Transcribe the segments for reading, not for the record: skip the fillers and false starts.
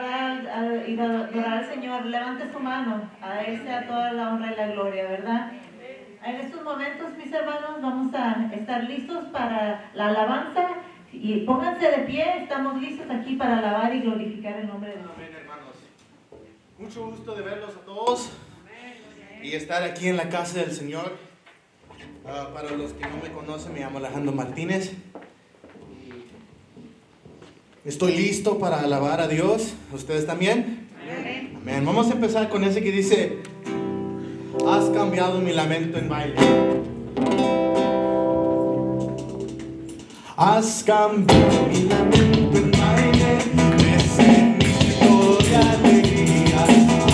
alabar y adorar al Señor, levante su mano. A Él sea toda la honra y la gloria, ¿verdad? En estos momentos, mis hermanos, vamos a estar listos para la alabanza. Y pónganse de pie, estamos listos aquí para alabar y glorificar el nombre de Dios. Amén, hermanos. Mucho gusto de verlos a todos y estar aquí en la casa del Señor. Para los que no me conocen, me llamo Alejandro Martínez. Estoy listo para alabar a Dios. ¿Ustedes también? Amén. Amén. Vamos a empezar con ese que dice: has cambiado mi lamento en baile. Has cambiado mi lamento en baile, me sentí todo de alegría.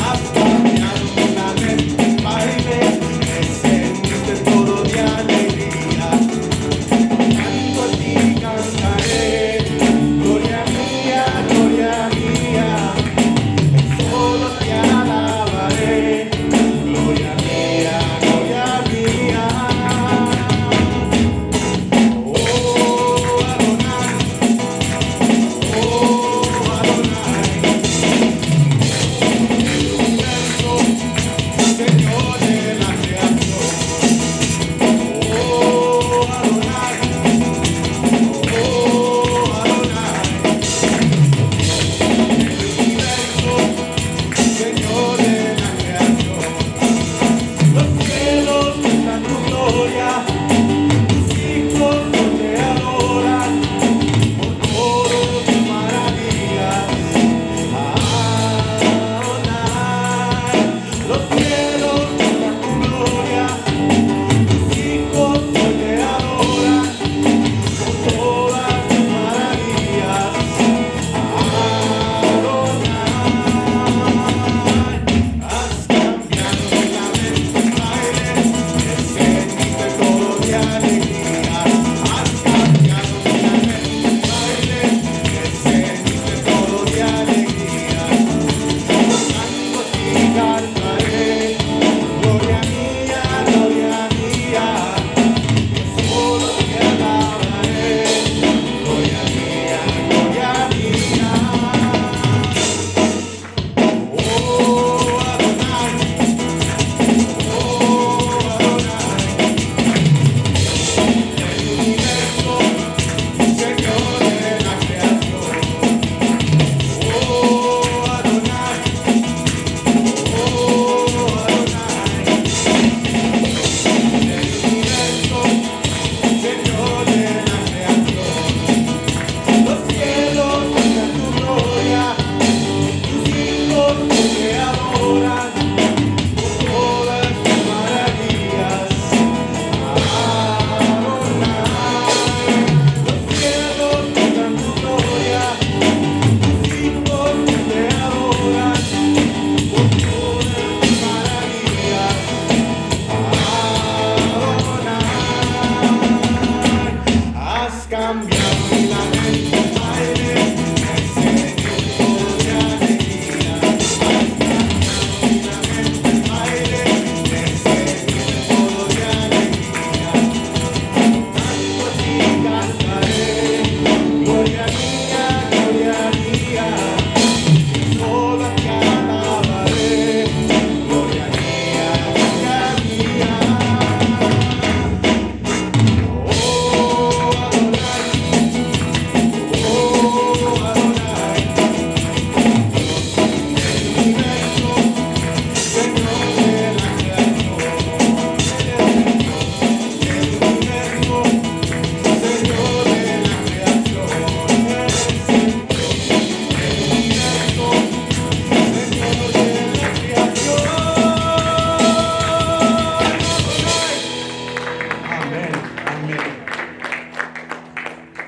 Has cambiado mi lamento en baile, me sentí todo de alegría. Canto a ti cantaré, gloria mía, solo te alabaré, gloria mía, gloria mía.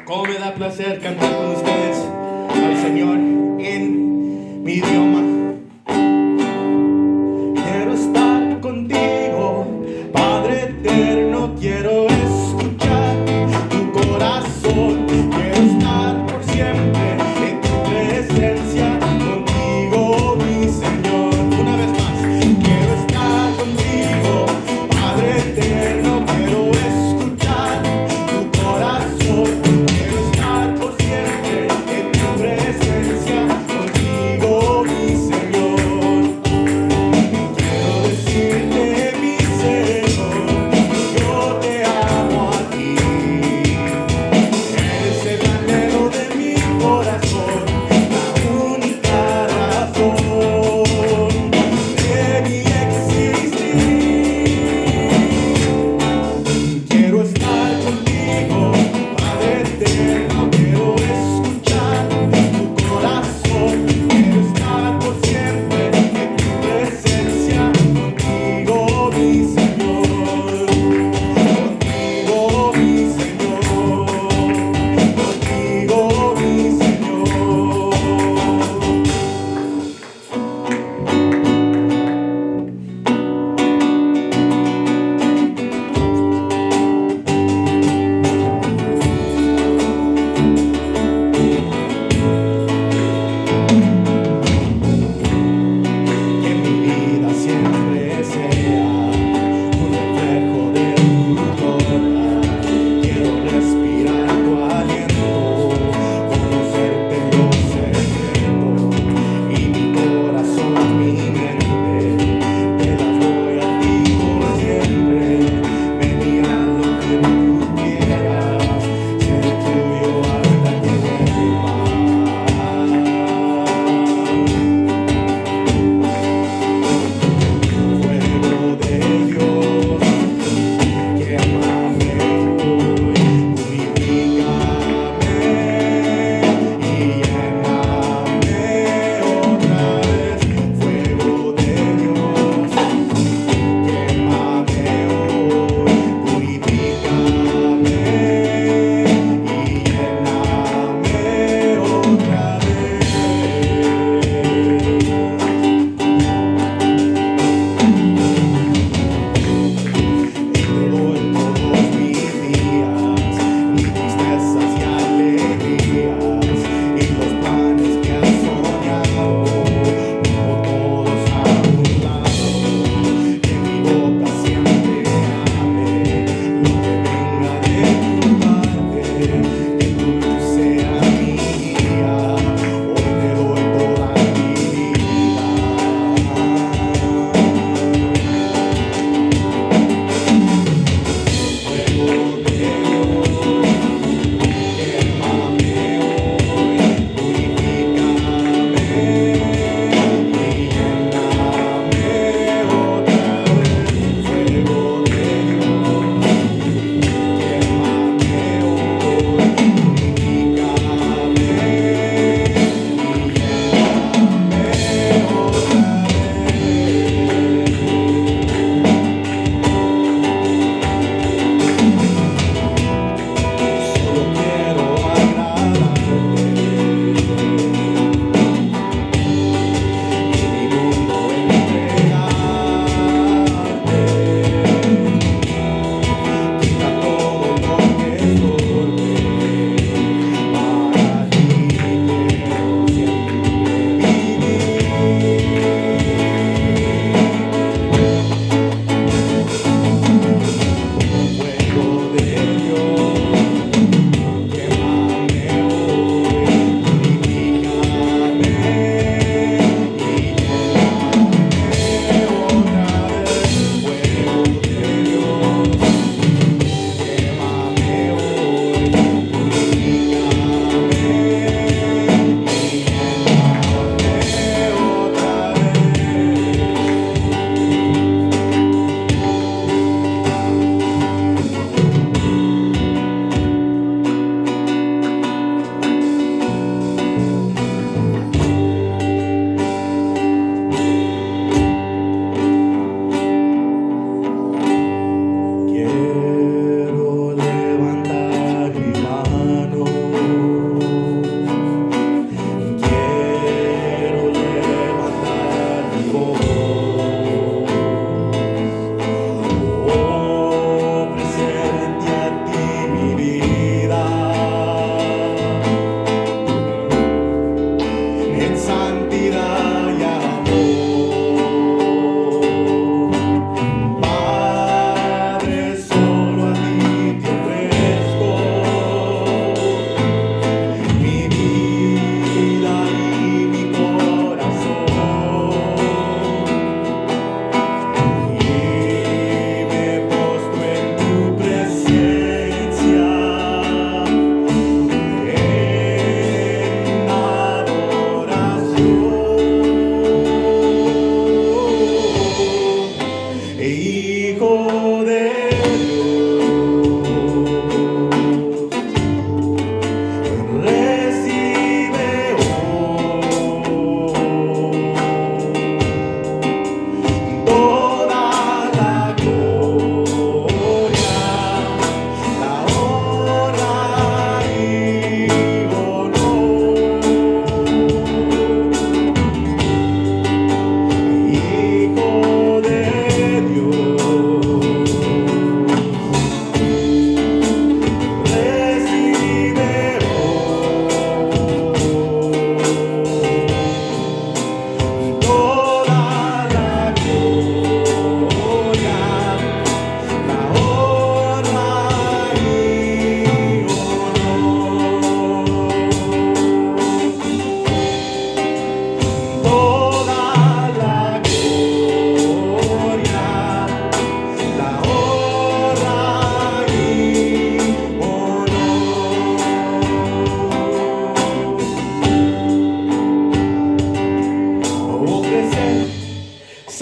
Cómo me da placer cantar con ustedes al Señor en mi idioma. Quiero estar contigo, Padre eterno, quiero escuchar tu corazón. Quiero estar por siempre en tu presencia, contigo, mi Señor. Una vez más, quiero estar contigo, Padre eterno, quiero escuchar tu corazón. Quiero estar por siempre en tu presencia, contigo,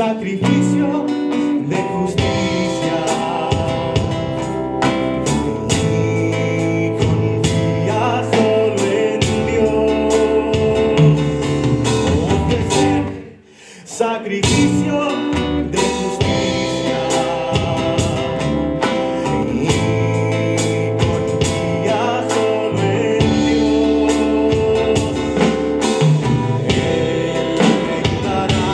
sacrificio de justicia. Y confía solo en Dios. Ofrecer sacrificio de justicia. Y confía solo en Dios. Él me ayudará.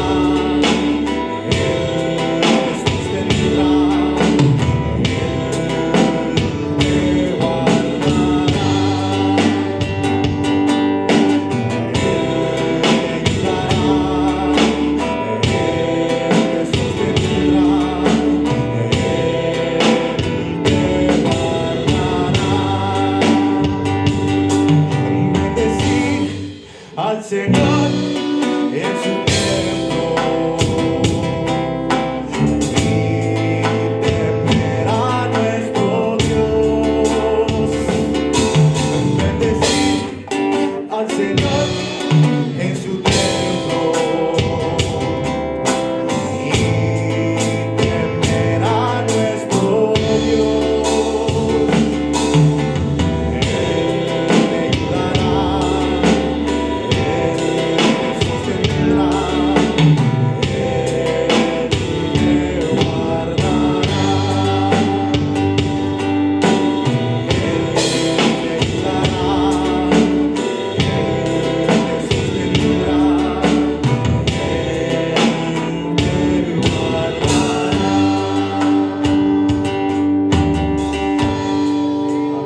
Al Señor en su templo y temer a nuestro Dios. Bendecir al Señor en su templo y temer a nuestro Dios. Él me ayudará.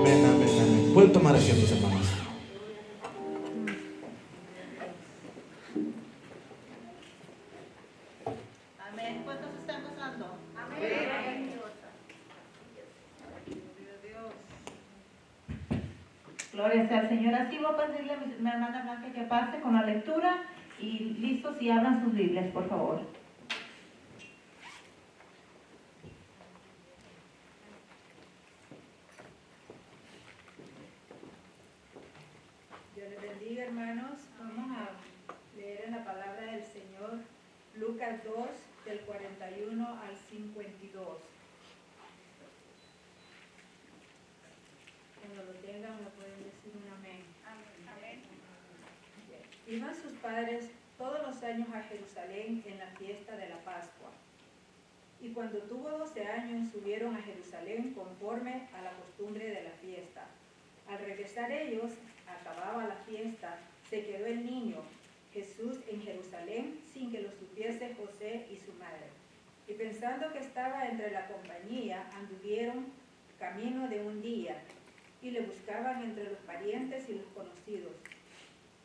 Amén, amén, amén. Pueden tomar asientos, hermanos. Amén. ¿Cuántos están gozando? Amén. Gloria sea al Señor. Así voy a pedirle a mi hermana Blanca que pase con la lectura y listos y abran sus Biblias, por favor. Dios les bendiga, hermanos. Vamos a leer en la palabra del Señor Lucas 2, del 41 al 52. Cuando lo tengan me pueden decir un amén. Amén. Iban sus padres todos los años a Jerusalén en la fiesta de la Pascua. Y cuando tuvo 12 años subieron a Jerusalén conforme a la costumbre de la fiesta. Al regresar ellos, acababa la fiesta, se quedó el niño Jesús en Jerusalén sin que lo supiese José y su madre. Y pensando que estaba entre la compañía, anduvieron camino de un día y le buscaban entre los parientes y los conocidos.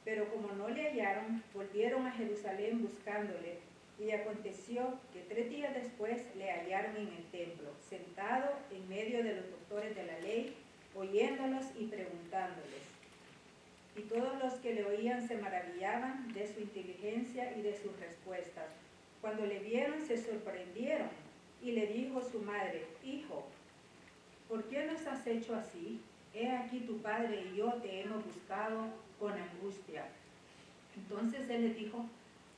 Pero como no le hallaron, volvieron a Jerusalén buscándole. Y aconteció que 3 días después le hallaron en el templo, sentado en medio de los doctores de la ley, oyéndolos y preguntándoles. Y todos los que le oían se maravillaban de su inteligencia y de sus respuestas. Cuando le vieron se sorprendieron y le dijo su madre: Hijo, ¿por qué nos has hecho así? He aquí tu padre y yo te hemos buscado con angustia. Entonces él les dijo: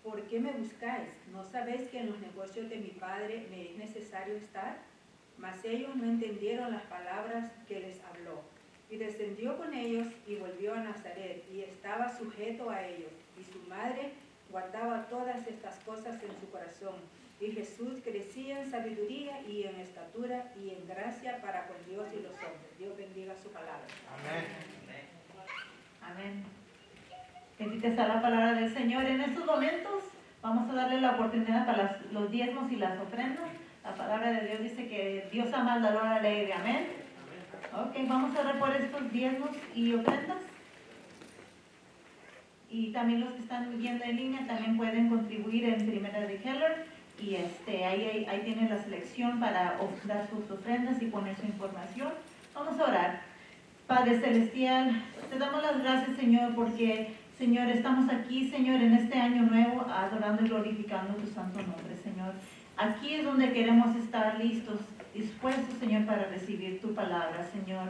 ¿por qué me buscáis? ¿No sabéis que en los negocios de mi padre me es necesario estar? Mas ellos no entendieron las palabras que les habló. Y descendió con ellos y volvió a Nazaret, y estaba sujeto a ellos. Y su madre guardaba todas estas cosas en su corazón. Y Jesús crecía en sabiduría y en estatura y en gracia para con Dios y los hombres. Dios bendiga su palabra. Amén. Amén. Bendita sea la palabra del Señor. En estos momentos vamos a darle la oportunidad para los diezmos y las ofrendas. La palabra de Dios dice que Dios ama al dador alegre. Amén. Ok, vamos a orar por estos diezmos y ofrendas. Y también los que están viendo en línea también pueden contribuir en Primera de Keller. Y ahí tienen la selección para dar sus ofrendas y poner su información. Vamos a orar. Padre Celestial, te damos las gracias, Señor, porque, Señor, estamos aquí, Señor, en este año nuevo, adorando y glorificando tu santo nombre, Señor. Aquí es donde queremos estar listos, dispuestos, Señor, para recibir tu palabra, Señor.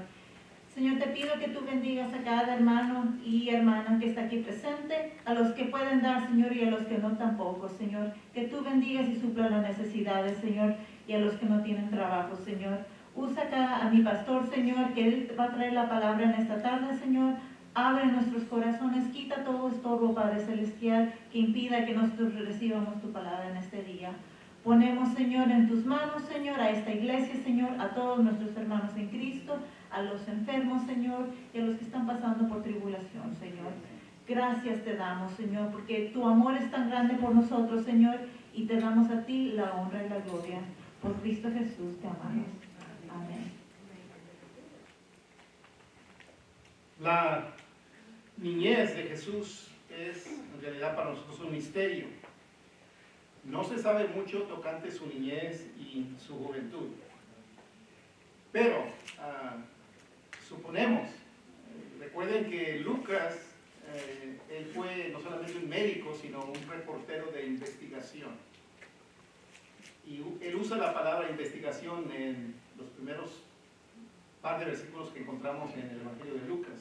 Señor, te pido que tú bendigas a cada hermano y hermana que está aquí presente, a los que pueden dar, Señor, y a los que no tampoco, Señor. Que tú bendigas y supla las necesidades, Señor, y a los que no tienen trabajo, Señor. Usa acá a mi pastor, Señor, que él va a traer la palabra en esta tarde, Señor. Abre nuestros corazones, quita todo estorbo, Padre Celestial, que impida que nosotros recibamos tu palabra en este día. Ponemos, Señor, en tus manos, Señor, a esta iglesia, Señor, a todos nuestros hermanos en Cristo, a los enfermos, Señor, y a los que están pasando por tribulación, Señor. Gracias te damos, Señor, porque tu amor es tan grande por nosotros, Señor, y te damos a ti la honra y la gloria. Por Cristo Jesús te amamos. Amén. La niñez de Jesús es en realidad para nosotros un misterio. No se sabe mucho tocante su niñez y su juventud. Pero suponemos, recuerden que Lucas, él fue no solamente un médico, sino un reportero de investigación. Y él usa la palabra investigación en los primeros par de versículos que encontramos en el Evangelio de Lucas.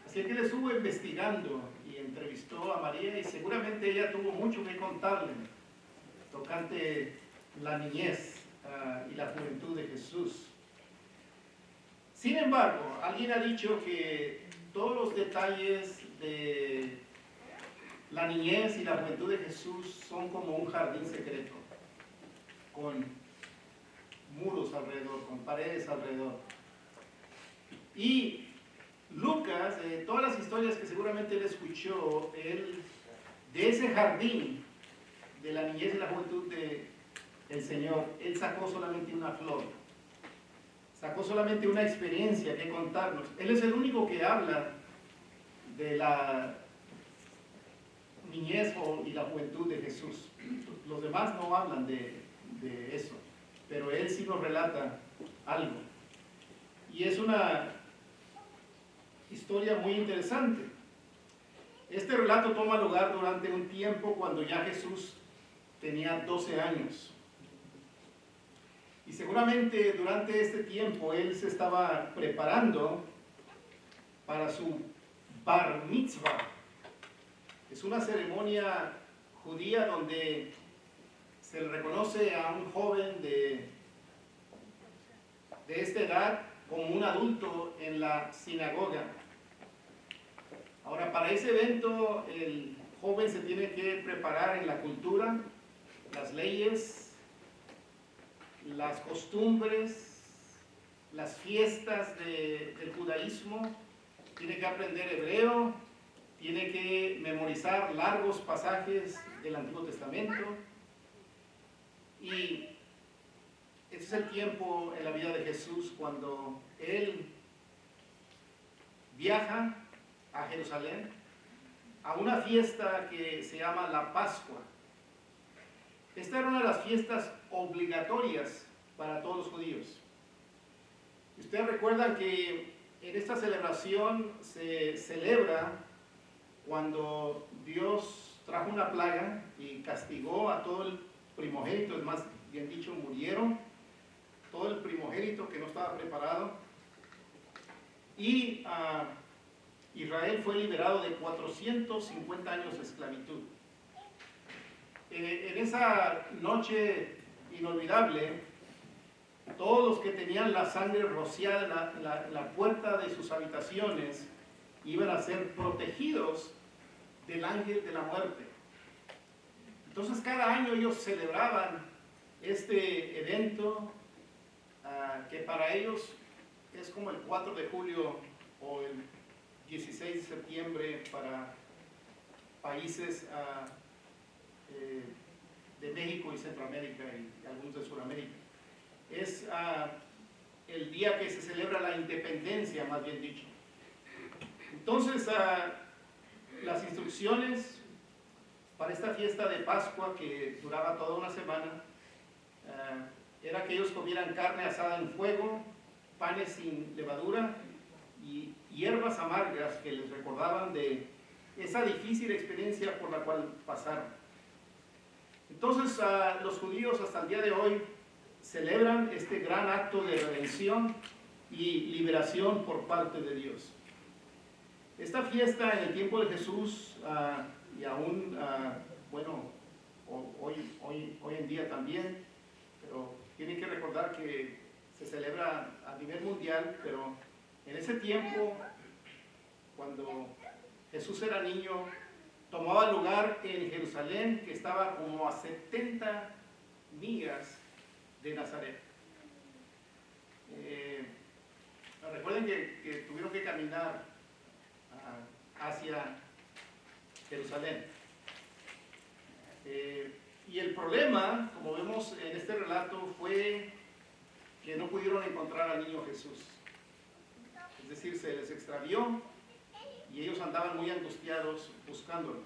Así que él estuvo investigando y entrevistó a María y seguramente ella tuvo mucho que contarle tocante la niñez y la juventud de Jesús. Sin embargo, alguien ha dicho que todos los detalles de la niñez y la juventud de Jesús son como un jardín secreto, con muros alrededor, con paredes alrededor. Y Lucas, de todas las historias que seguramente él escuchó, de ese jardín de la niñez y la juventud del Señor, él sacó solamente una flor, sacó solamente una experiencia que contarnos. Él es el único que habla de la niñez y la juventud de Jesús. Los demás no hablan de eso, pero él sí nos relata algo. Y es una historia muy interesante. Este relato toma lugar durante un tiempo cuando ya Jesús tenía 12 años. Y seguramente durante este tiempo él se estaba preparando para su bar mitzvah. Es una ceremonia judía donde se le reconoce a un joven de esta edad como un adulto en la sinagoga. Ahora, para ese evento el joven se tiene que preparar en la cultura, las leyes, las costumbres, las fiestas del judaísmo. Tiene que aprender hebreo, tiene que memorizar largos pasajes del Antiguo Testamento. Y ese es el tiempo en la vida de Jesús cuando él viaja a Jerusalén a una fiesta que se llama la Pascua. Esta era una de las fiestas obligatorias para todos los judíos. Ustedes recuerdan que en esta celebración se celebra cuando Dios trajo una plaga y castigó a todo el primogénito, es más bien dicho, murieron todo el primogénito que no estaba preparado, y Israel fue liberado de 450 años de esclavitud. En esa noche inolvidable, todos los que tenían la sangre rociada en la puerta de sus habitaciones iban a ser protegidos del ángel de la muerte. Entonces cada año ellos celebraban este evento que para ellos es como el 4 de julio o el 16 de septiembre para países de México y Centroamérica y algunos de Sudamérica. Es el día que se celebra la independencia, más bien dicho. Entonces, las instrucciones para esta fiesta de Pascua, que duraba toda una semana, era que ellos comieran carne asada en fuego, panes sin levadura y hierbas amargas que les recordaban de esa difícil experiencia por la cual pasaron. Entonces, los judíos hasta el día de hoy celebran este gran acto de redención y liberación por parte de Dios. Esta fiesta en el tiempo de Jesús y aún, bueno, hoy en día también, pero tienen que recordar que se celebra a nivel mundial, pero en ese tiempo, cuando Jesús era niño, tomaba lugar en Jerusalén, que estaba como a 70 millas de Nazaret. Recuerden que tuvieron que caminar hacia Jerusalén. Y el problema, como vemos en este relato, fue que no pudieron encontrar al niño Jesús. Es decir, se les extravió y ellos andaban muy angustiados buscándolo.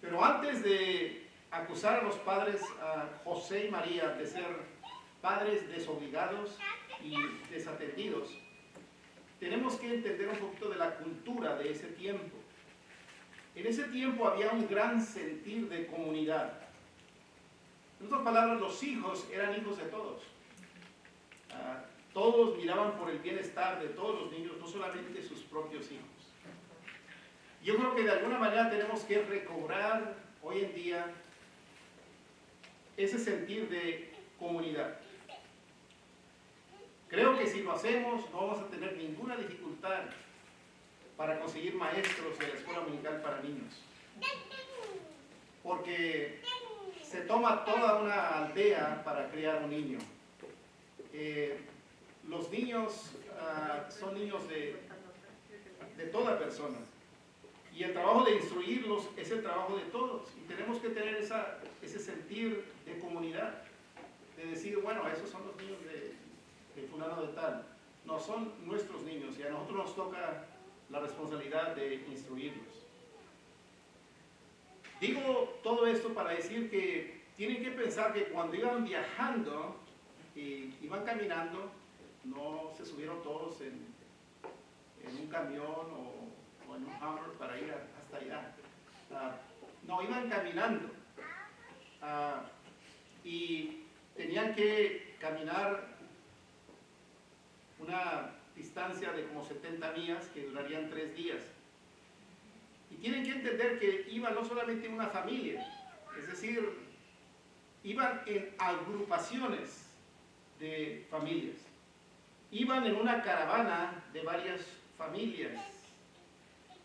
Pero antes de acusar a los padres, a José y María, de ser padres desobligados y desatendidos, tenemos que entender un poquito de la cultura de ese tiempo. En ese tiempo había un gran sentir de comunidad. En otras palabras, los hijos eran hijos de todos. Todos miraban por el bienestar de todos los niños, no solamente sus propios hijos. Yo creo que de alguna manera tenemos que recobrar hoy en día ese sentir de comunidad. Creo que si lo hacemos no vamos a tener ninguna dificultad para conseguir maestros de la escuela dominical para niños. Porque se toma toda una aldea para criar un niño. Los niños son niños de toda persona. Y el trabajo de instruirlos es el trabajo de todos. Y tenemos que tener ese sentir de comunidad. De decir, bueno, esos son los niños de fulano de tal. No, son nuestros niños y a nosotros nos toca la responsabilidad de instruirlos. Digo todo esto para decir que tienen que pensar que cuando iban viajando y iban caminando, no se subieron todos en un camión o en un Hummer para ir hasta allá. No, iban caminando y tenían que caminar una distancia de como 70 millas que durarían 3 días. Y tienen que entender que iban no solamente una familia, es decir, iban en agrupaciones de familias. Iban en una caravana de varias familias.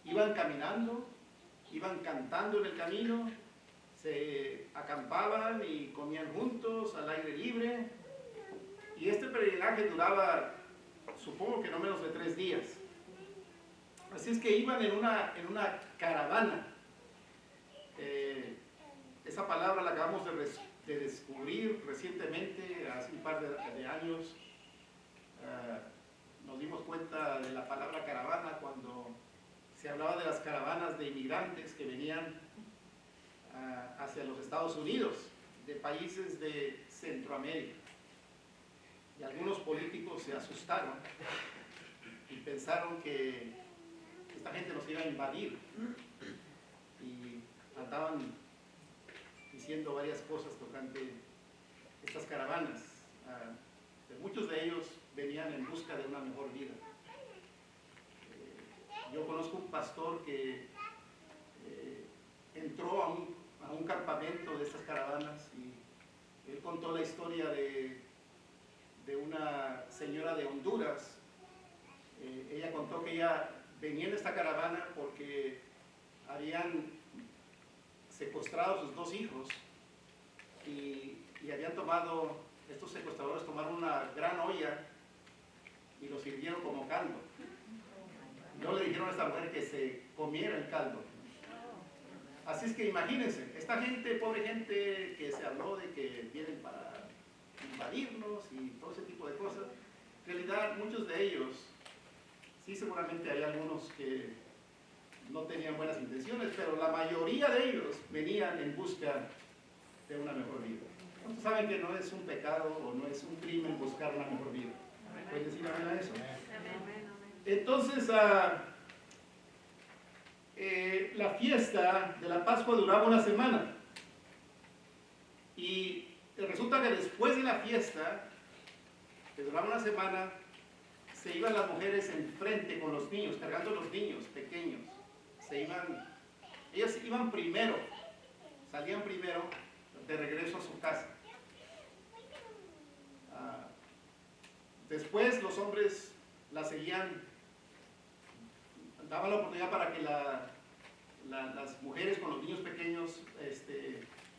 Iban caminando, iban cantando en el camino, se acampaban y comían juntos al aire libre. Y este peregrinaje duraba, supongo que no menos de 3 días. Así es que iban en una caravana. Esa palabra la acabamos de descubrir recientemente, hace un par de años. Nos dimos cuenta de la palabra caravana cuando se hablaba de las caravanas de inmigrantes que venían hacia los Estados Unidos, de países de Centroamérica. Y algunos políticos se asustaron y pensaron que esta gente nos iba a invadir. Y andaban diciendo varias cosas tocante estas caravanas. Muchos de ellos venían en busca de una mejor vida. Yo conozco un pastor que entró a un campamento de estas caravanas y él contó la historia de una señora de Honduras. Ella contó que ella venía en esta caravana porque habían secuestrado a sus 2 hijos y habían tomado, estos secuestradores tomaron una gran olla y lo sirvieron como caldo. No le dijeron a esta mujer que se comiera el caldo. Así es que imagínense, esta gente, pobre gente que se habló de que vienen para invadirnos y todo ese tipo de cosas, en realidad muchos de ellos, sí seguramente hay algunos que no tenían buenas intenciones, pero la mayoría de ellos venían en busca de una mejor vida. ¿Cuántos saben que no es un pecado o no es un crimen buscar una mejor vida? ¿Pueden decir amén a eso? Entonces, la fiesta de la Pascua duraba una semana. Y resulta que después de la fiesta, que duraba una semana, se iban las mujeres enfrente con los niños, cargando los niños pequeños. Ellas iban primero, salían primero de regreso a su casa. Después los hombres la seguían, daban la oportunidad para que las mujeres con los niños pequeños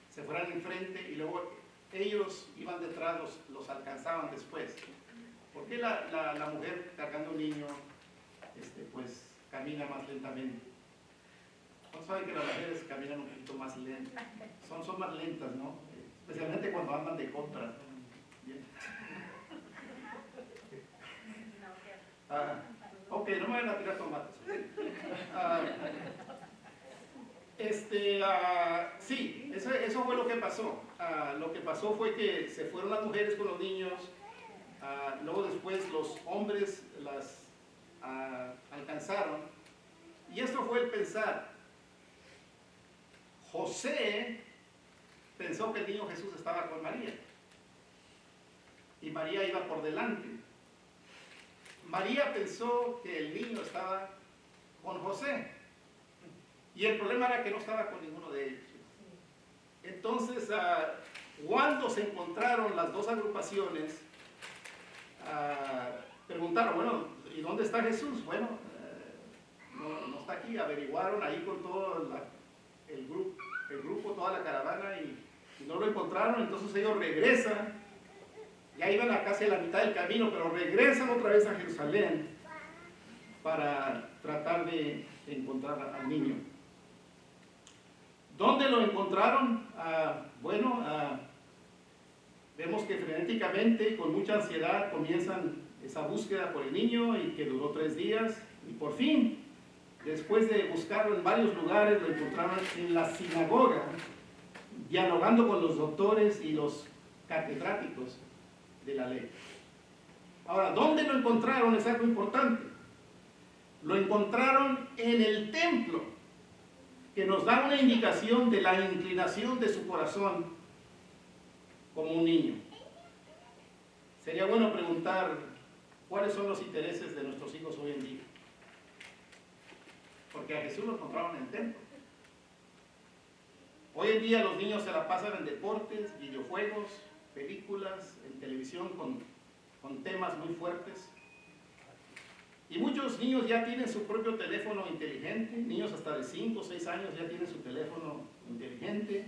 se fueran enfrente y luego ellos iban detrás, los alcanzaban después. ¿Por qué la mujer cargando un niño pues camina más lentamente? ¿No saben que las mujeres caminan un poquito más lento? Son más lentas, ¿no? Especialmente cuando andan de compras. Bien. Ok, no me vayan a tirar tomates. Sí, eso fue lo que pasó. Lo que pasó fue que se fueron las mujeres con los niños, luego después los hombres las alcanzaron. Y esto fue el pensar. José pensó que el niño Jesús estaba con María. Y María iba por delante. María pensó que el niño estaba con José. Y el problema era que no estaba con ninguno de ellos. Entonces, cuando se encontraron las dos agrupaciones, preguntaron, bueno, ¿y dónde está Jesús? Bueno, no está aquí. Averiguaron ahí con todo el grupo, toda la caravana, y no lo encontraron. Entonces ellos regresan. Ya iban a casi a la mitad del camino, pero regresan otra vez a Jerusalén para tratar de encontrar al niño. ¿Dónde lo encontraron? Vemos que frenéticamente, con mucha ansiedad, comienzan esa búsqueda por el niño y que duró 3 días. Y por fin, después de buscarlo en varios lugares, lo encontraron en la sinagoga, dialogando con los doctores y los catedráticos de la ley. Ahora, ¿dónde lo encontraron? Es algo importante. Lo encontraron en el templo, que nos da una indicación de la inclinación de su corazón como un niño. Sería bueno preguntar cuáles son los intereses de nuestros hijos hoy en día. Porque a Jesús lo encontraron en el templo. Hoy en día los niños se la pasan en deportes, videojuegos, películas, en televisión con temas muy fuertes. Y muchos niños ya tienen su propio teléfono inteligente, niños hasta de 5 o 6 años ya tienen su teléfono inteligente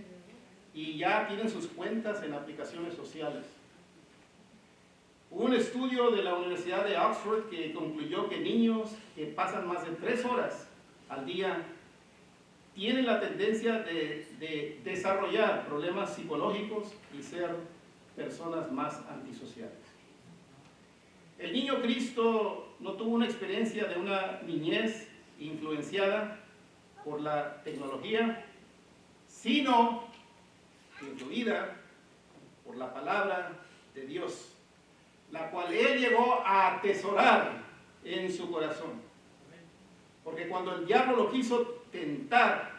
y ya tienen sus cuentas en aplicaciones sociales. Hubo un estudio de la Universidad de Oxford que concluyó que niños que pasan más de 3 horas al día tienen la tendencia de desarrollar problemas psicológicos y ser personas más antisociales. El niño Cristo no tuvo una experiencia de una niñez influenciada por la tecnología, sino influida por la palabra de Dios, la cual él llegó a atesorar en su corazón. Porque cuando el diablo lo quiso tentar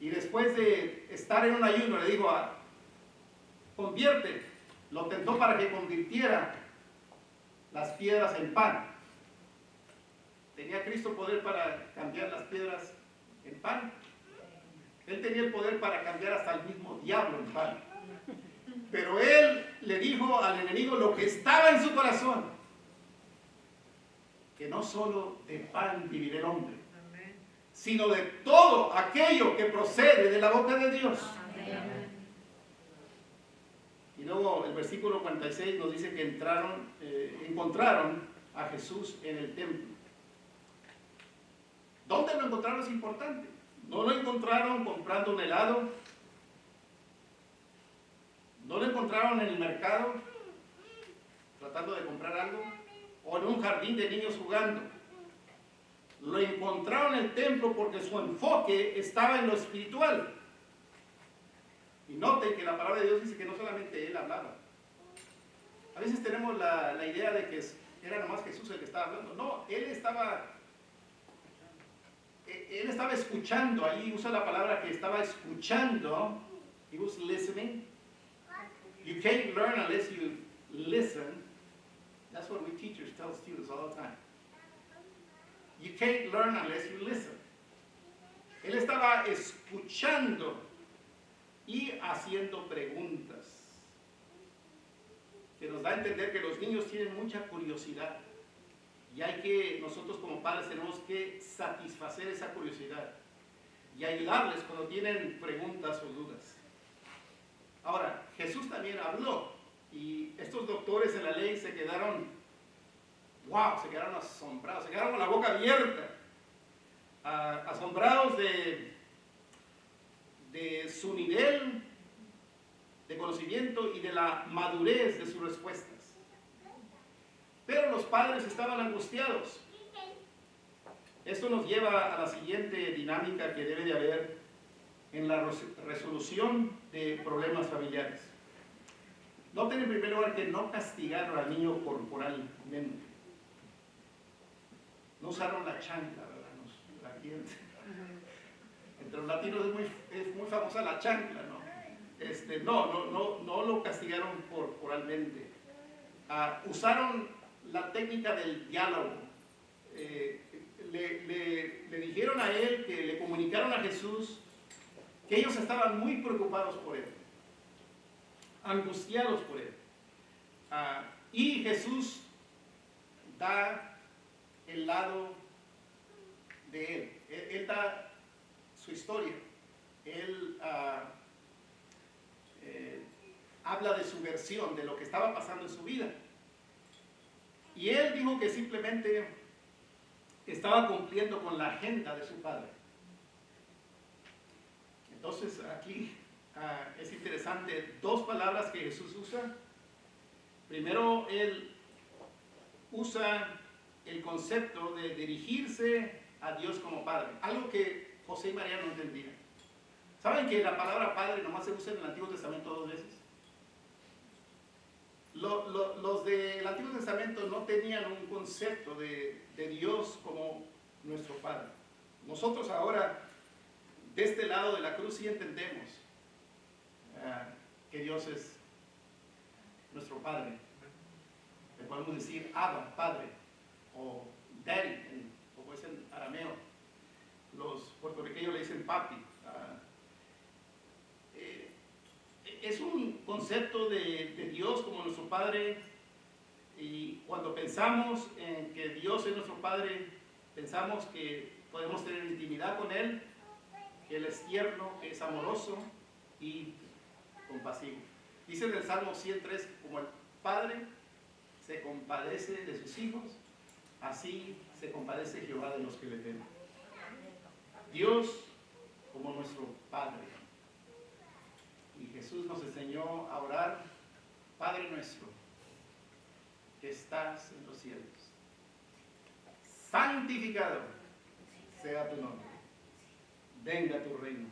y después de estar en un ayuno le dijo, convierte, lo tentó para que convirtiera las piedras en pan. ¿Tenía Cristo poder para cambiar las piedras en pan? Él tenía el poder para cambiar hasta el mismo diablo en pan. Pero él le dijo al enemigo lo que estaba en su corazón, que no solo de pan vivirá el hombre, sino de todo aquello que procede de la boca de Dios. Y luego el versículo 46 nos dice que encontraron a Jesús en el templo. ¿Dónde lo encontraron? Es importante. No lo encontraron comprando un helado, no lo encontraron en el mercado tratando de comprar algo, o en un jardín de niños jugando. Lo encontraron en el templo porque su enfoque estaba en lo espiritual. Y noten que la palabra de Dios dice que no solamente él hablaba. A veces tenemos la idea de que era nomás Jesús el que estaba hablando. No, él estaba escuchando. Ahí usa la palabra que estaba escuchando. He was listening. You can't learn unless you listen. That's what we teachers tell students all the time. You can't learn unless you listen. Él estaba escuchando y haciendo preguntas, que nos da a entender que los niños tienen mucha curiosidad y hay que, nosotros como padres tenemos que satisfacer esa curiosidad y ayudarles cuando tienen preguntas o dudas. Ahora, Jesús también habló y estos doctores en la ley se quedaron, wow, se quedaron asombrados, se quedaron con la boca abierta, asombrados de su nivel de conocimiento y de la madurez de sus respuestas. Pero los padres estaban angustiados. Esto nos lleva a la siguiente dinámica que debe de haber en la resolución de problemas familiares. Noten en primer lugar que no castigaron al niño corporalmente. No usaron la chancla, ¿verdad? Aquí entre los latinos es muy famosa la chancla, ¿no? No lo castigaron corporalmente. Usaron la técnica del diálogo. Le dijeron a él, que le comunicaron a Jesús que ellos estaban muy preocupados por él, angustiados por él. Y Jesús da el lado de él. Él da su historia. Él habla de su versión, de lo que estaba pasando en su vida. Y él dijo que simplemente estaba cumpliendo con la agenda de su padre. Entonces aquí es interesante dos palabras que Jesús usa. Primero, él usa el concepto de dirigirse a Dios como Padre, algo que José y María no entendían. ¿Saben que la palabra Padre nomás se usa en el Antiguo Testamento 2 veces? Los del Antiguo Testamento no tenían un concepto de Dios como nuestro Padre. Nosotros ahora, de este lado de la cruz, sí entendemos que Dios es nuestro Padre. Le podemos decir Abba, Padre, o Daddy, como es en arameo. Los puertorriqueños le dicen papi. Es un concepto de Dios como nuestro Padre, y cuando pensamos en que Dios es nuestro Padre, pensamos que podemos tener intimidad con Él, que Él es tierno, que es amoroso y compasivo. Dice en el Salmo 103, como el Padre se compadece de sus hijos, así se compadece Jehová de los que le temen. Dios como nuestro Padre. Y Jesús nos enseñó a orar: Padre nuestro, que estás en los cielos, santificado sea tu nombre, venga tu reino,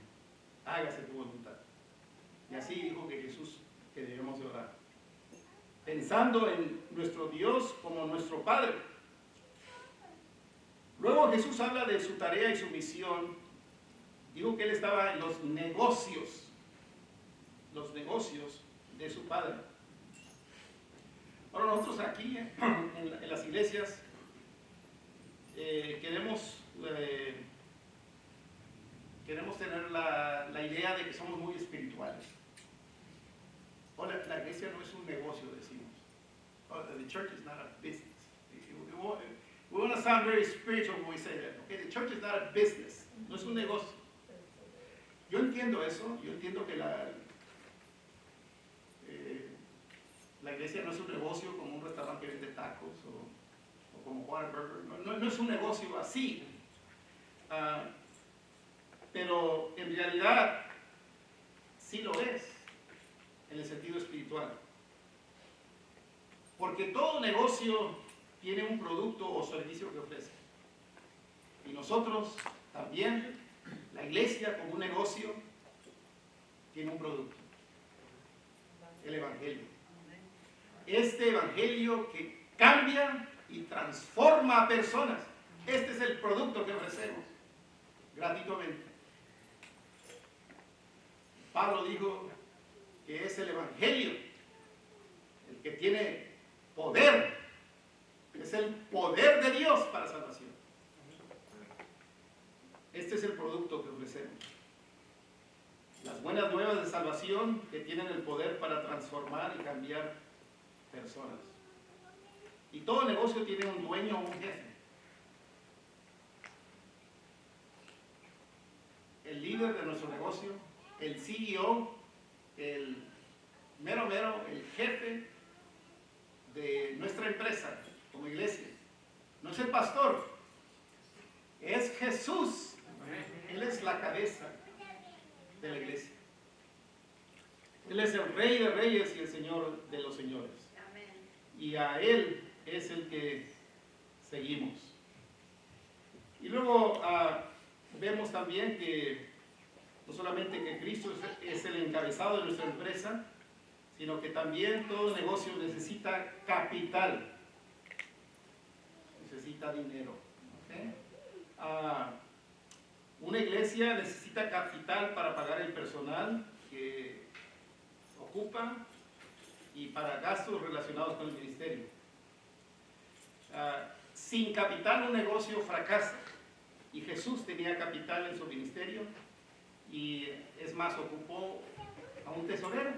hágase tu voluntad. Y así dijo que Jesús que debemos de orar, pensando en nuestro Dios como nuestro Padre. Luego Jesús habla de su tarea y su misión. Dijo que Él estaba en los negocios de su Padre. Ahora nosotros aquí en las iglesias queremos tener la idea de que somos muy espirituales. La iglesia no es un negocio, decimos. The church is not a business. We want to sound very spiritual when we say that. Okay? The church is not a business. No es un negocio. Yo entiendo eso. Yo entiendo que la iglesia no es un negocio como un restaurante que vende tacos o como Whataburger. No es un negocio así. Pero en realidad sí lo es en el sentido espiritual. Porque todo negocio tiene un producto o servicio que ofrece. Y nosotros también, la iglesia como un negocio, tiene un producto: el Evangelio. Este Evangelio que cambia y transforma a personas. Este es el producto que ofrecemos gratuitamente. Pablo dijo que es el Evangelio el que tiene poder el poder de Dios para salvación. Este es el producto que ofrecemos. Las buenas nuevas de salvación que tienen el poder para transformar y cambiar personas. Y todo negocio tiene un dueño o un jefe. El líder de nuestro negocio, el CEO, el mero, el jefe de nuestra empresa como iglesia. No es el pastor, es Jesús. Él es la cabeza de la iglesia. Él es el Rey de Reyes y el Señor de los Señores. Y a Él es el que seguimos. Y luego vemos también que no solamente que Cristo es el encabezado de nuestra empresa, sino que también todo negocio necesita capital, necesita dinero. ¿Okay? Una iglesia necesita capital para pagar el personal que ocupa y para gastos relacionados con el ministerio. Sin capital un negocio fracasa, y Jesús tenía capital en su ministerio, y es más, ocupó a un tesorero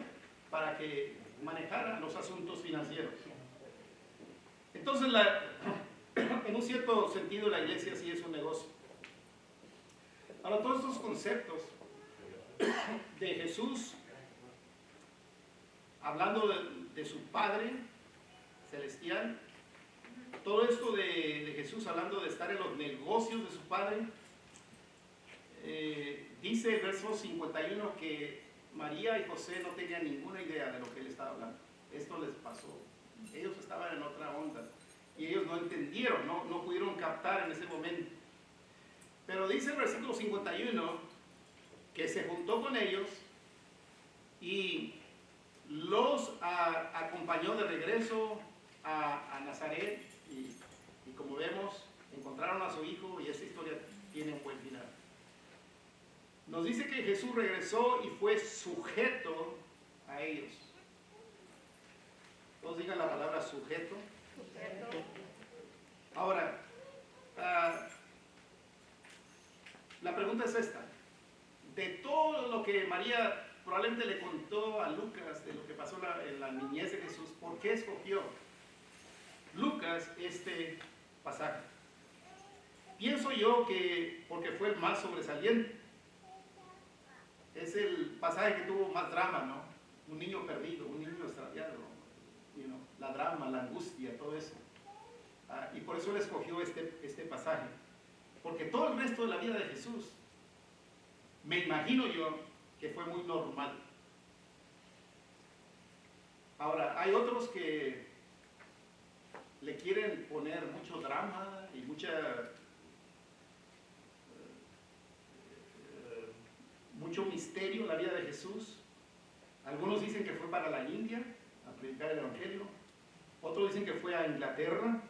para que manejara los asuntos financieros. Entonces, en un cierto sentido, la iglesia sí es un negocio. Ahora, todos estos conceptos de Jesús, hablando de su Padre celestial, todo esto de Jesús hablando de estar en los negocios de su Padre, dice el verso 51 que María y José no tenían ninguna idea de lo que él estaba hablando. Esto les pasó. Ellos estaban en otra onda y ellos no entendieron, no pudieron captar en ese momento. Pero dice el versículo 51 que se juntó con ellos y los acompañó de regreso a Nazaret y como vemos, encontraron a su hijo y esta historia tiene un buen final. Nos dice que Jesús regresó y fue sujeto a ellos. Todos digan la palabra sujeto. Ahora, la pregunta es esta. De todo lo que María probablemente le contó a Lucas de lo que pasó en la niñez de Jesús, ¿por qué escogió Lucas este pasaje? Pienso yo que porque fue el más sobresaliente. Es el pasaje que tuvo más drama, ¿no? Un niño perdido, un niño extraviado, la drama, la angustia, todo eso. Y por eso él escogió este pasaje. Porque todo el resto de la vida de Jesús, me imagino yo, que fue muy normal. Ahora, hay otros que le quieren poner mucho drama y mucho misterio en la vida de Jesús. Algunos dicen que fue para la India a predicar el Evangelio. Otros dicen que fue a Inglaterra.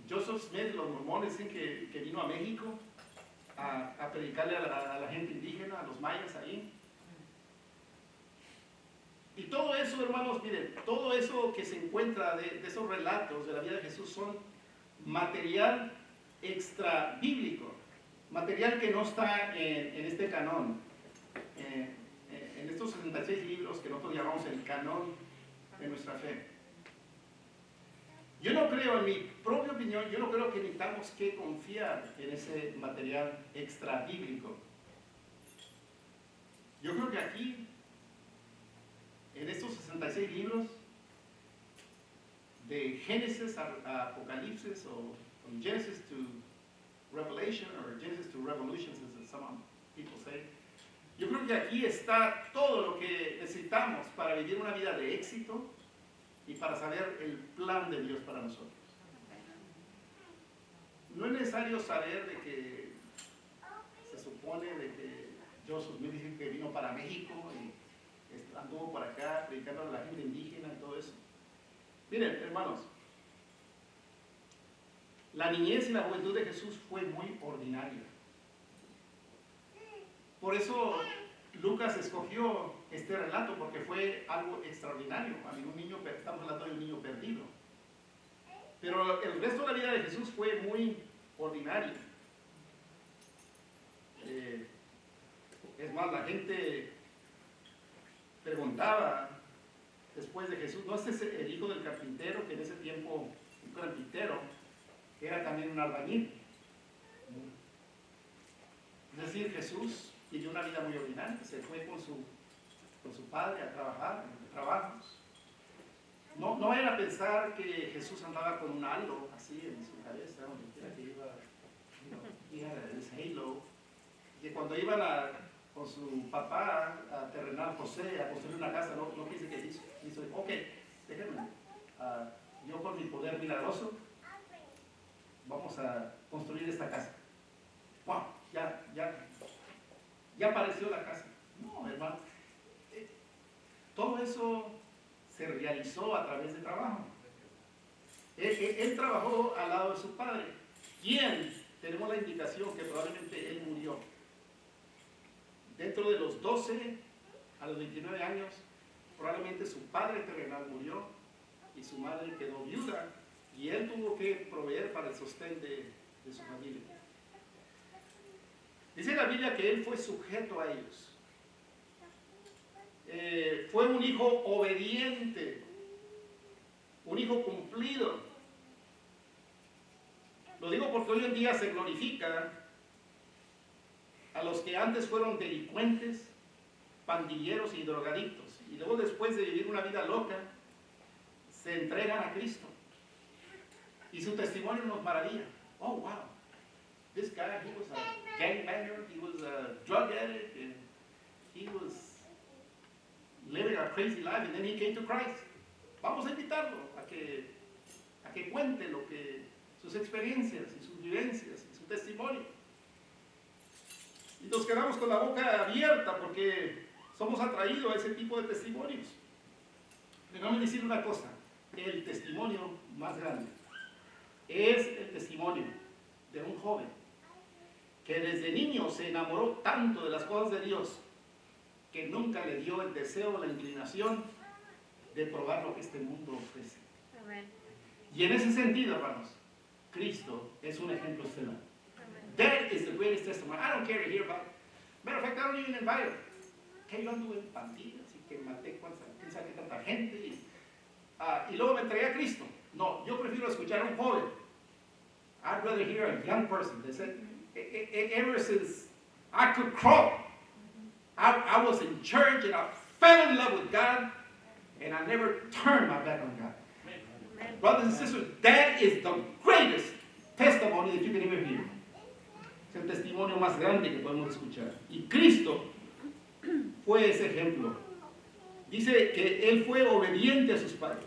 Joseph Smith, los mormones, dicen que vino a México a predicarle a la gente indígena, a los mayas ahí. Y todo eso, hermanos, miren, todo eso que se encuentra de esos relatos de la vida de Jesús son material extra bíblico, material que no está en este canón, en estos 66 libros que nosotros llamamos el canón de nuestra fe. Yo no creo, en mi propia opinión, yo no creo que necesitamos que confiar en ese material extra bíblico. Yo creo que aquí, en estos 66 libros, de Génesis a Apocalipsis, o from Genesis to Revelation, or Genesis to Revolutions, as some people say, yo creo que aquí está todo lo que necesitamos para vivir una vida de éxito y para saber el plan de Dios para nosotros. No es necesario saber de que se supone de que Joseph Smith dice que vino para México y anduvo por acá predicando a la gente indígena y todo eso. Miren, hermanos, la niñez y la juventud de Jesús fue muy ordinaria. Por eso Lucas escogió este relato, porque fue algo extraordinario. Estamos hablando de un niño perdido. Pero el resto de la vida de Jesús fue muy ordinario. Es más, la gente preguntaba después de Jesús, ¿no es el hijo del carpintero, que en ese tiempo un carpintero era también un albañil? Es decir, Jesús vivió una vida muy ordinaria, se fue con su padre a trabajar en trabajos. No era a pensar que Jesús andaba con un halo así en su cabeza, donde quiera que iba, el halo, que cuando iban con su papá a terrenar José, a construir una casa, no quise que hizo, ok, déjenme, yo con mi poder milagroso, vamos a construir esta casa. Wow, ya apareció la casa. No, hermano, todo eso se realizó a través de trabajo. Él trabajó al lado de su padre. ¿Quién? Tenemos la indicación que probablemente él murió. Dentro de los 12 a los 29 años, probablemente su padre terrenal murió y su madre quedó viuda y él tuvo que proveer para el sostén de su familia. Dice la Biblia que él fue sujeto a ellos. Fue un hijo obediente, un hijo cumplido. Lo digo porque hoy en día se glorifica a los que antes fueron delincuentes, pandilleros y drogadictos, y luego después de vivir una vida loca, se entregan a Cristo. Y su testimonio nos maravilla. Oh, wow, this guy, he was a gangbanger, he was a drug addict, and he was living a crazy life, and then he came to Christ. Vamos a invitarlo a que cuente sus experiencias y sus vivencias y su testimonio. Y nos quedamos con la boca abierta porque somos atraídos a ese tipo de testimonios. Déjame decir una cosa, el testimonio más grande es el testimonio de un joven que desde niño se enamoró tanto de las cosas de Dios que nunca le dio el deseo, la inclinación de probar lo que este mundo ofrece. Amén. Y en ese sentido, hermanos, Cristo es un ejemplo estelar. That is the greatest testimony. I don't care to hear about it. Matter of fact, I don't even invite it. Que yo anduve en pandillas y que maté quién sabe qué tanta gente y luego me entregué a Cristo. No, yo prefiero escuchar a un joven. I'd rather hear a young person that said, ever since I could crawl, I was in church and I fell in love with God and I never turned my back on God. Amen. Brothers and sisters, that is the greatest testimony that you can ever hear. Es el testimonio más grande que podemos escuchar. Y Cristo fue ese ejemplo. Dice que Él fue obediente a sus padres.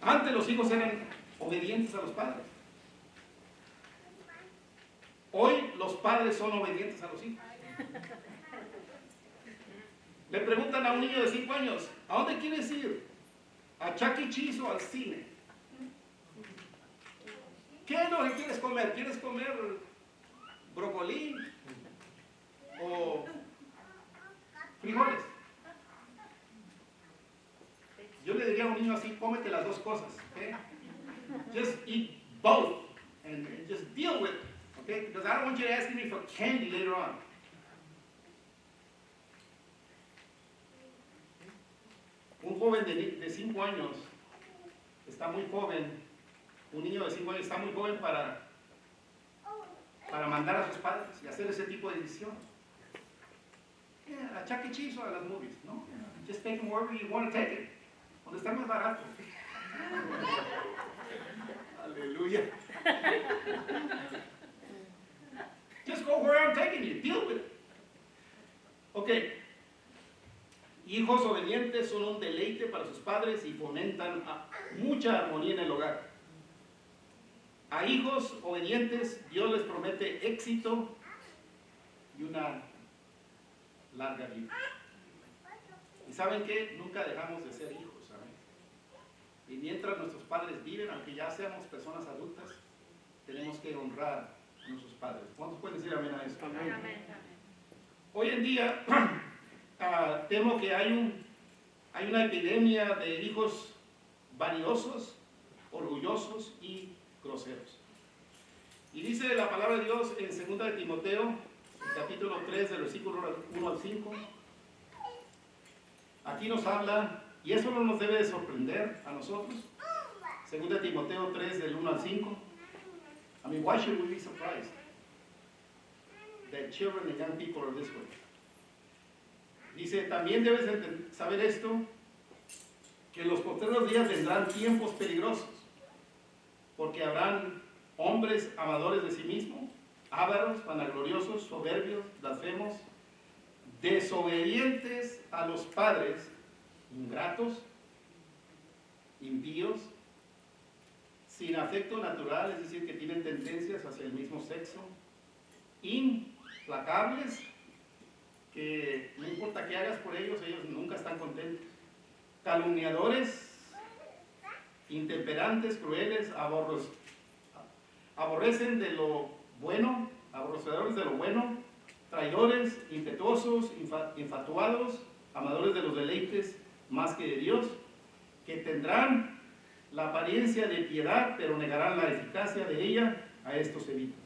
Antes los hijos eran obedientes a los padres. Hoy los padres son obedientes a los hijos. Le preguntan a un niño de 5 años, ¿a dónde quieres ir? ¿A Chuck E. Cheese o al cine? ¿Qué es lo que quieres comer? ¿Quieres comer brócoli o frijoles? Yo le diría a un niño así, cómete las dos cosas, ¿okay? Just eat both and just deal with it, okay? Because I don't want you to ask me for candy later on. Un joven de 5 años está muy joven, un niño de 5 años está muy joven para mandar a sus padres y hacer ese tipo de decisión. A Chuck E. Cheese o a las movies, ¿no? Just take them wherever you want to take it, donde está más barato. Aleluya. Just go where I'm taking you, deal with it. Okay. Hijos obedientes son un deleite para sus padres y fomentan mucha armonía en el hogar. A hijos obedientes Dios les promete éxito y una larga vida. ¿Y saben qué? Nunca dejamos de ser hijos, ¿saben? Y mientras nuestros padres viven, aunque ya seamos personas adultas, tenemos que honrar a nuestros padres. ¿Cuántos pueden decir amén a eso? Amén. Hoy en día temo que hay una epidemia de hijos vanidosos orgullosos y groseros. Y dice la palabra de Dios en 2 de Timoteo, capítulo 3, del versículo 1 al 5. Aquí nos habla, y eso no nos debe de sorprender a nosotros. 2 de Timoteo 3, del 1 al 5. I mean, why should we be surprised that children and young people are this way? Dice, también debes saber esto, que en los postreros días vendrán tiempos peligrosos, porque habrán hombres amadores de sí mismos, ávaros, vanagloriosos, soberbios, blasfemos, desobedientes a los padres, ingratos, impíos, sin afecto natural, es decir, que tienen tendencias hacia el mismo sexo, implacables, que no importa qué hagas por ellos, ellos nunca están contentos, calumniadores, intemperantes, crueles, aborrecen de lo bueno, aborrecedores de lo bueno, traidores, impetuosos, infatuados, amadores de los deleites más que de Dios, que tendrán la apariencia de piedad, pero negarán la eficacia de ella. A estos evito.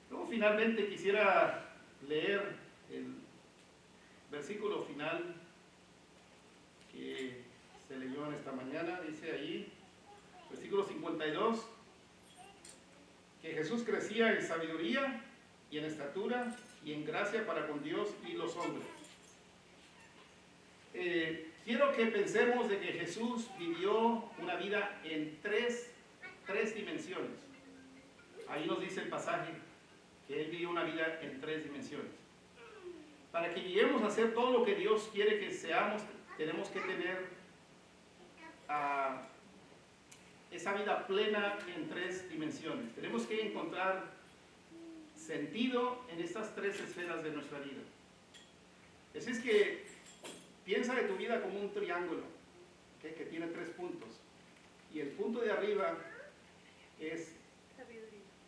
Luego finalmente quisiera leer el versículo final que se leyó en esta mañana. Dice ahí, versículo 52, que Jesús crecía en sabiduría y en estatura y en gracia para con Dios y los hombres. Quiero que pensemos de que Jesús vivió una vida en tres dimensiones. Ahí nos dice el pasaje que Él vivió una vida en 3 dimensiones. Para que lleguemos a hacer todo lo que Dios quiere que seamos, tenemos que tener esa vida plena en 3 dimensiones. Tenemos que encontrar sentido en estas 3 esferas de nuestra vida. Así es que piensa de tu vida como un triángulo, ¿okay? Que tiene 3 puntos. Y el punto de arriba es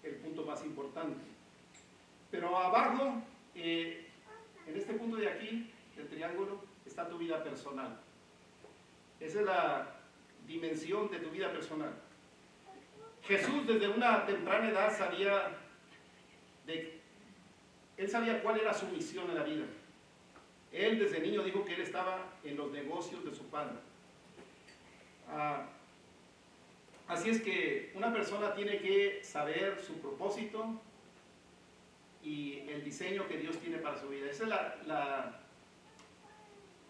el punto más importante. Pero abajo, en este punto de aquí, del triángulo, está tu vida personal. Esa es la dimensión de tu vida personal. Jesús desde una temprana edad él sabía cuál era su misión en la vida. Él desde niño dijo que él estaba en los negocios de su padre. Así es que una persona tiene que saber su propósito y el diseño que Dios tiene para su vida. Esa es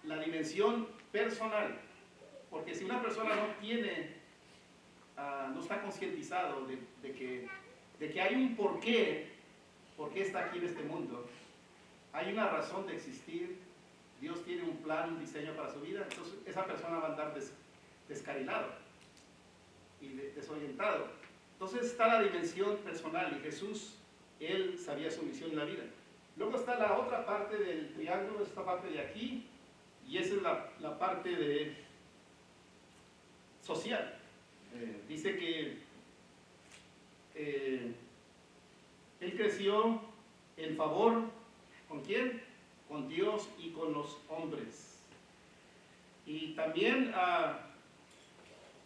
la dimensión personal. Porque si una persona no está concientizado de que hay un por qué está aquí en este mundo, hay una razón de existir, Dios tiene un plan, un diseño para su vida, entonces esa persona va a andar descarrilado y desorientado. Entonces está la dimensión personal y Jesús, Él sabía su misión en la vida. Luego está la otra parte del triángulo, esta parte de aquí, y esa es la parte social. Dice que Él creció en favor, ¿con quién? Con Dios y con los hombres. Y también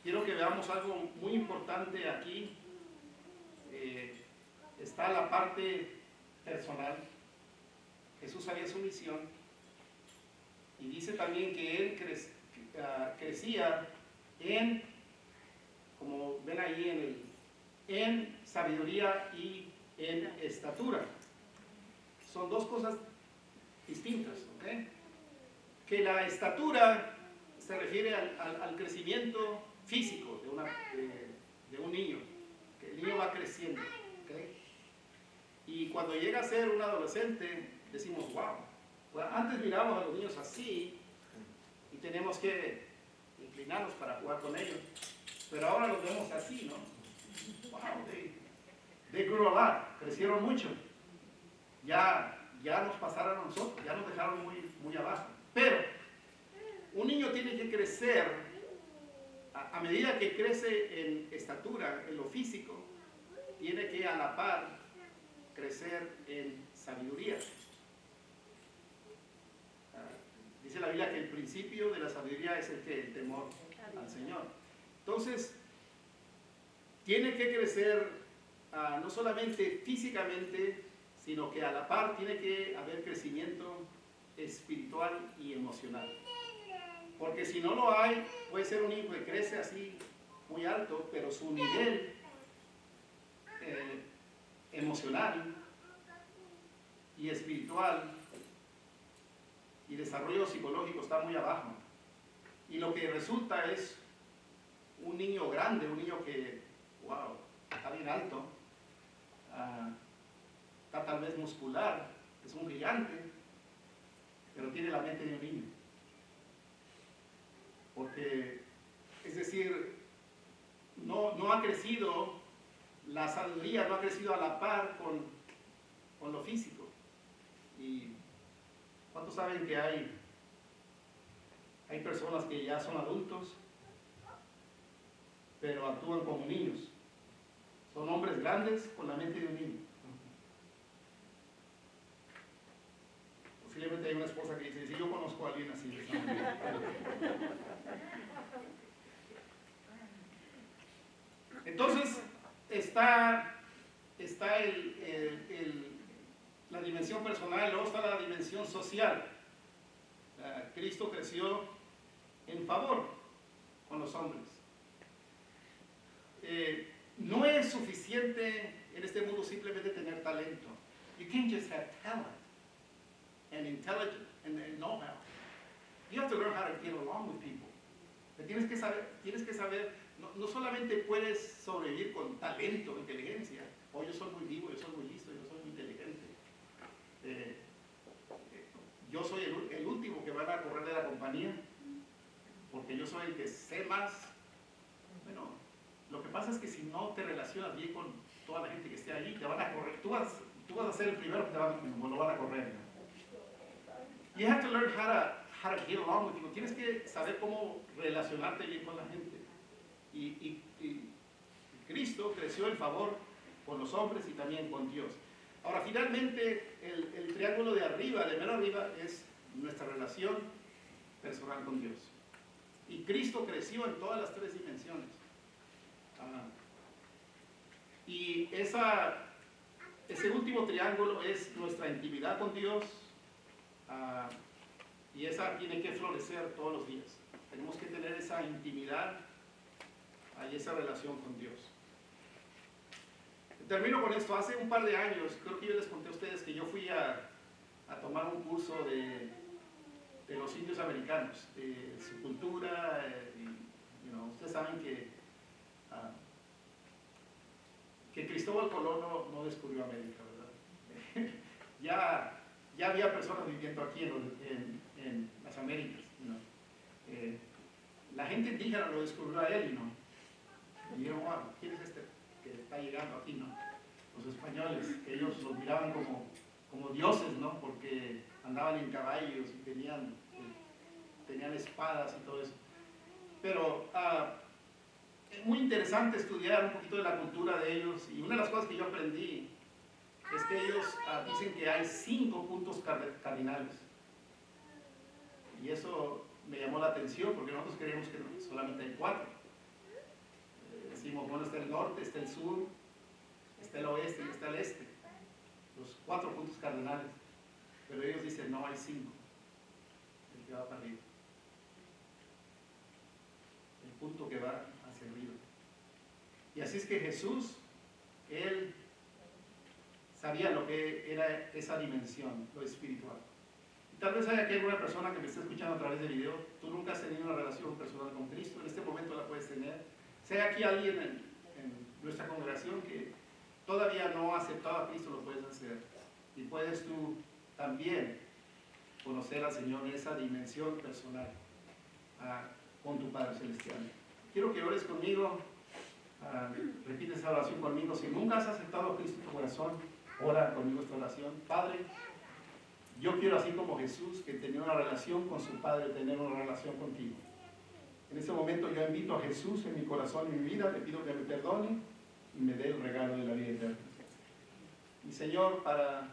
quiero que veamos algo muy importante aquí. Está la parte personal. Jesús sabía su misión. Y dice también que Él crecía en, como ven ahí en sabiduría y en estatura. Son 2 cosas distintas, ¿ok? Que la estatura se refiere al crecimiento físico de un niño, que el niño va creciendo, ¿ok? Y cuando llega a ser un adolescente, decimos, wow, bueno, antes mirábamos a los niños así y tenemos que inclinarnos para jugar con ellos, pero ahora los vemos así, ¿no? Wow, they grew a lot, crecieron mucho, ya nos pasaron a nosotros, ya nos dejaron muy abajo. Pero un niño tiene que crecer, a medida que crece en estatura, en lo físico, tiene que a la par crecer en sabiduría. Dice la Biblia que el principio de la sabiduría es el temor al Señor. Entonces, tiene que crecer no solamente físicamente, sino que a la par tiene que haber crecimiento espiritual y emocional. Porque si no lo hay, puede ser un hijo que crece así muy alto, pero su nivel emocional y espiritual y desarrollo psicológico está muy abajo. Y lo que resulta es un niño grande, un niño que, wow, está bien alto, está tal vez muscular, es un gigante, pero tiene la mente de un niño. Porque, es decir, no ha crecido, la sabiduría no ha crecido a la par con lo físico. Y ¿cuántos saben que hay personas que ya son adultos, pero actúan como niños? Son hombres grandes con la mente de un niño. Posiblemente hay una esposa que dice, yo conozco a alguien así. Entonces, está la dimensión personal, luego está la dimensión social. Cristo creció en favor con los hombres. No es suficiente en este mundo simplemente tener talento. You can't just have talent and intelligence and know-how. You have to learn how to get along with people. Tienes que saber, no solamente puedes sobrevivir con talento, inteligencia. Oh, yo soy muy vivo, yo soy muy listo, yo soy muy inteligente. Yo soy el último que van a correr de la compañía, porque yo soy el que sé más. Bueno, lo que pasa es que si no te relacionas bien con toda la gente que esté allí, te van a correr. Tú vas a ser el primero que lo van a correr. You have to learn how to get along with people. Tienes que saber cómo relacionarte bien con la gente. Y Cristo creció en favor con los hombres y también con Dios. Ahora, finalmente, el triángulo de arriba, de mero arriba, es nuestra relación personal con Dios. Y Cristo creció en todas las tres dimensiones. Y ese último triángulo es nuestra intimidad con Dios. Y esa tiene que florecer todos los días. Tenemos que tener esa intimidad y esa relación con Dios. Termino con esto. Hace un par de años, creo que yo les conté a ustedes que yo fui a tomar un curso de los indios americanos, de su cultura. Ustedes saben que Cristóbal Colón no descubrió América, ¿verdad? ya había personas viviendo aquí en las Américas. La gente indígena lo descubrió a él y dijeron, wow, ¿quién es este que está llegando aquí, no? Los españoles, ellos los miraban como dioses, ¿no? Porque andaban en caballos y tenían espadas y todo eso. Pero es muy interesante estudiar un poquito de la cultura de ellos, y una de las cosas que yo aprendí es que ellos dicen que hay 5 puntos cardinales. Y eso me llamó la atención porque nosotros creemos que solamente hay 4. Decimos, bueno, está el norte, está el sur, está el oeste y está el este. Los 4 puntos cardinales. Pero ellos dicen, no, hay 5. El que va para arriba. El punto que va hacia arriba. Y así es que Jesús, Él sabía lo que era esa dimensión, lo espiritual. Y tal vez haya aquí alguna persona que me esté escuchando a través de video, tú nunca has tenido una relación personal con Cristo, en este momento la puedes tener. Si hay aquí alguien en nuestra congregación que todavía no ha aceptado a Cristo, lo puedes hacer. Y puedes tú también conocer al Señor en esa dimensión personal con tu Padre Celestial. Quiero que ores conmigo, repites esa oración conmigo. Si nunca has aceptado a Cristo en tu corazón, ora conmigo esta oración. Padre, yo quiero, así como Jesús, que tenía una relación con su Padre, tener una relación contigo. En este momento yo invito a Jesús en mi corazón y mi vida, le pido que me perdone y me dé el regalo de la vida eterna. Y Señor, para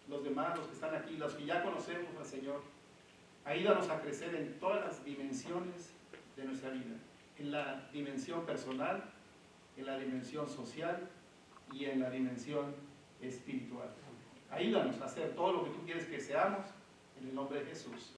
los demás, los que están aquí, los que ya conocemos al Señor, Ayúdanos a crecer en todas las dimensiones de nuestra vida, en la dimensión personal, en la dimensión social y en la dimensión espiritual. Ayúdanos a hacer todo lo que tú quieres que seamos, en el nombre de Jesús.